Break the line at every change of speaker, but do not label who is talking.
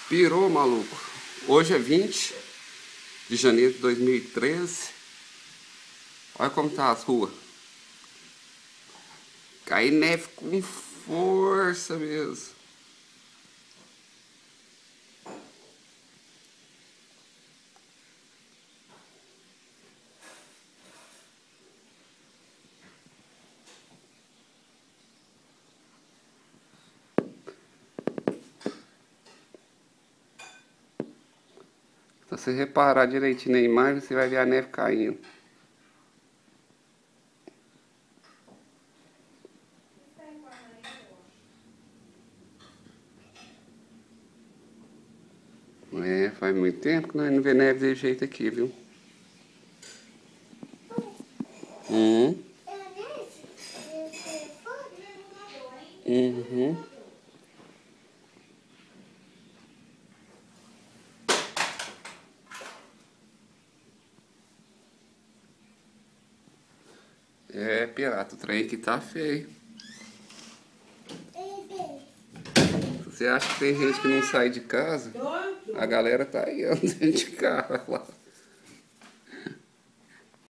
Pirou, maluco. Hoje é 20 de janeiro de 2013. Olha como tá as ruas. Cai neve com força mesmo. Se você reparar direitinho na imagem, você vai ver a neve caindo. É, faz muito tempo que nós não vê neve desse jeito aqui, viu? Uhum. É, pirata, o trem aqui tá feio. Você acha que tem gente que não sai de casa? A galera tá aí andando de carro lá.